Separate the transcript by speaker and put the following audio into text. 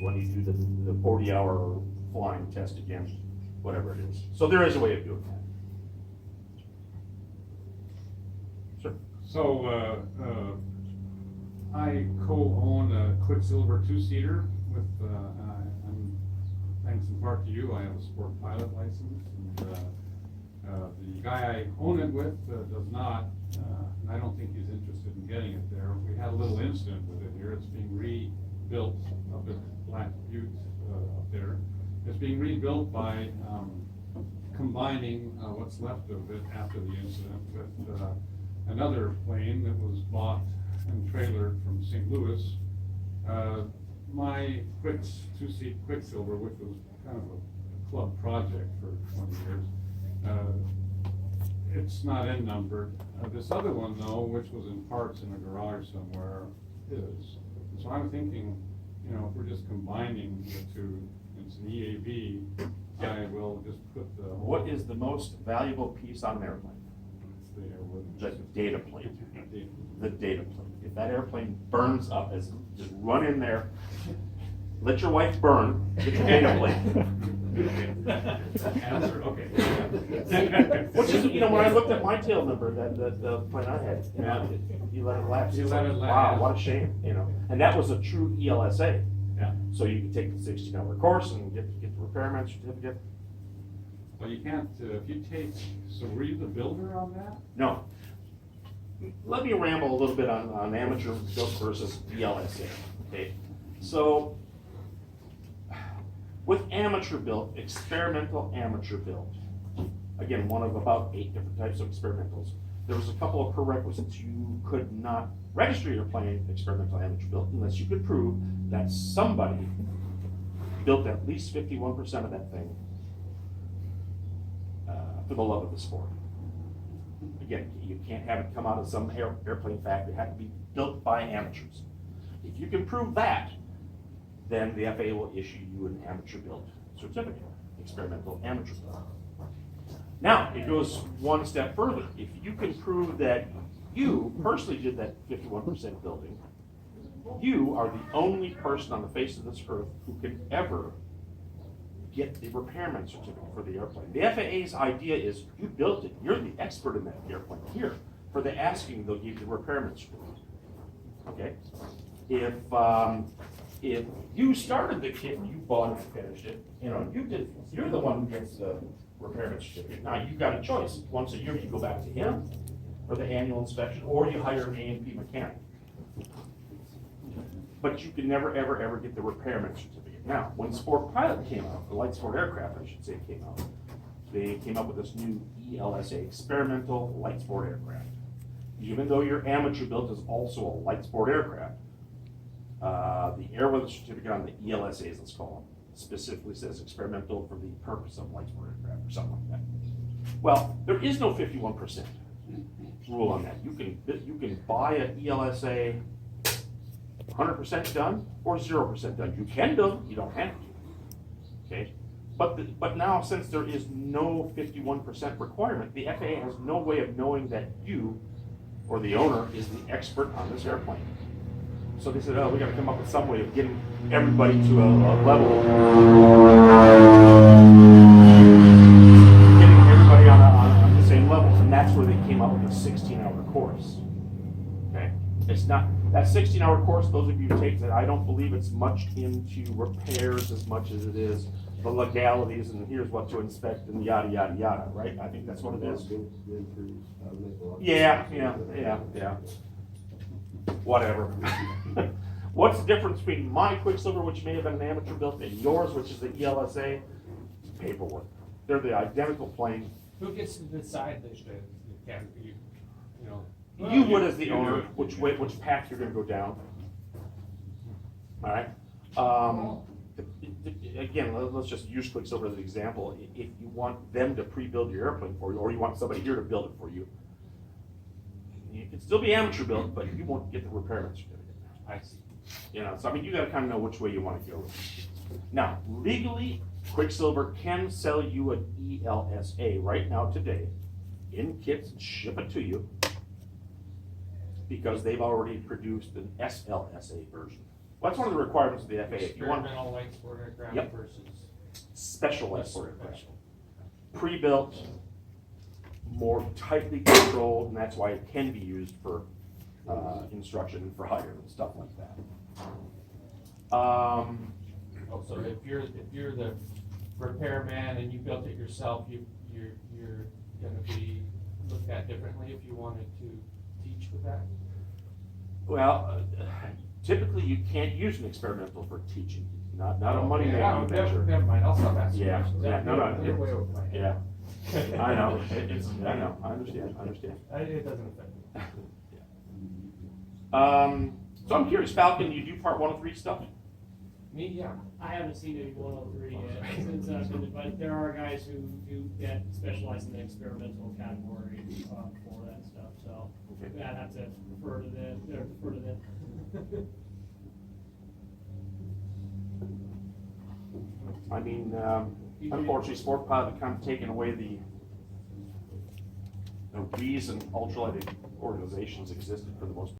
Speaker 1: when you do the 40-hour flying test again, whatever it is. So there is a way of doing that. Sure.
Speaker 2: So, I co-own a Quicksilver two-seater with, I'm, thanks in part to you, I have a sport pilot license, and, the guy I own it with, does not, and I don't think he's interested in getting it there. We had a little incident with it here, it's being rebuilt up at Black Butte, up there. It's being rebuilt by, combining, what's left of it after the incident with, another plane that was bought and trailered from St. Louis. My two-seat Quicksilver, which was kind of a club project for 20 years, it's not end-numbered. This other one, though, which was in parts in a garage somewhere, is. So I'm thinking, you know, if we're just combining the two, it's an EAV, I will just put the.
Speaker 1: What is the most valuable piece on an airplane?
Speaker 2: It's the airwood.
Speaker 1: The data plate.
Speaker 2: Data.
Speaker 1: The data plate. If that airplane burns up, just run in there, let your wife burn, get your data plate.
Speaker 2: Answer, okay.
Speaker 1: Which is, you know, when I looked at my tail number, the plane I had, you know, you let it lapse.
Speaker 2: You
Speaker 1: It's
Speaker 2: let
Speaker 1: like,
Speaker 2: it
Speaker 1: wow,
Speaker 2: lapse.
Speaker 1: what a shame, you know. And that was a true ELSA.
Speaker 2: Yeah.
Speaker 1: So you could take the 16-hour course and get the repairman certificate.
Speaker 2: Well, you can't, if you take, so were you the builder on that?
Speaker 1: No. Let me ramble a little bit on amateur built versus ELSA, okay? So, with amateur built, experimental amateur built, again, one of about 8 different types of experimentals, there was a couple of prerequisites. You could not register your plane experimental amateur built unless you could prove that somebody built at least 51% of that thing for the love of the sport. Again, you can't have it come out of some airplane factory. It had to be built by amateurs. If you can prove that, then the FAA will issue you an amateur built certificate, experimental amateur built. Now, it goes one step further. If you can prove that you personally did that 51% building, you are the only person on the face of this earth who can ever get the repairman certificate for the airplane. The FAA's idea is you built it, you're the expert in that airplane. Here, for the asking, they'll give you the repairman certificate. Okay? If you started the kit and you bought it and finished it, you know, you're the one who gets the repairman certificate. Now, you've got a choice. Once a year, you go back to him for the annual inspection, or you hire an A&P mechanic. But you can never, ever, ever get the repairman certificate. Now, when Sport Pilot came out, the Light Sport Aircraft, I should say, came out, they came up with this new ELSA, Experimental Light Sport Aircraft. Even though your amateur built is also a light sport aircraft, the airworthiness certificate on the ELSAs, let's call them, specifically says experimental for the purpose of light sport aircraft or something like that. Well, there is no 51% rule on that. You can buy an ELSA 100% done or 0% done. You can do them, you don't have to. Okay? But now, since there is no 51% requirement, the FAA has no way of knowing that you or the owner is the expert on this airplane. So they said, oh, we got to come up with some way of getting everybody to a level, getting everybody on the same level, and that's where they came up with a 16-hour course. Okay, it's not that 16-hour course. Those of you who take that, I don't believe it's much into repairs as much as it is the legalities and here's what to inspect and yada yada yada. Right? I think that's what it is. Yeah. Whatever. What's the difference between my Quicksilver, which may have been an amateur built, and yours, which is the ELSA? Paperwork. They're the identical plane.
Speaker 3: Who gets to decide this, the category, you know?
Speaker 1: You would as the owner, which path you're gonna go down. All right? Again, let's just use Quicksilver as an example. If you want them to pre-build your airplane for you, or you want somebody here to build it for you, you can still be amateur built, but you won't get the repairman certificate.
Speaker 3: I see.
Speaker 1: You know, so I mean, you gotta kind of know which way you want to go. Now, legally, Quicksilver can sell you an ELSA right now today in kits and ship it to you because they've already produced an SLSA version. Well, that's one of the requirements of the FAA. If you want
Speaker 3: Experimental light sport aircraft
Speaker 1: Yep.
Speaker 3: versus
Speaker 1: special light sport aircraft,
Speaker 3: special.
Speaker 1: pre-built, more tightly controlled, and that's why it can be used for instruction and for hire and stuff like that.
Speaker 3: Oh, so if you're the repairman and you built it yourself, you're gonna be looked at differently if you wanted to teach with that?
Speaker 1: Well, typically you can't use an experimental for teaching, not a money
Speaker 3: Yeah,
Speaker 1: making venture.
Speaker 3: Never mind, I'll stop asking
Speaker 1: Yeah,
Speaker 3: questions.
Speaker 1: yeah, no,
Speaker 3: You're way over my head.
Speaker 1: Yeah, I know, I know, I understand.
Speaker 3: It doesn't affect me.
Speaker 1: So I'm curious, Falcon, you do Part 103 stuff?
Speaker 3: Me, yeah.
Speaker 4: I haven't seen any 103 yet since I've been, but there are guys who do that specialize in the experimental category for that stuff, so
Speaker 1: Okay.
Speaker 4: I'd have to refer to them, refer to them.
Speaker 1: I mean, unfortunately, Sport Pilot kind of taken away the reason ultralight organizations existed for the most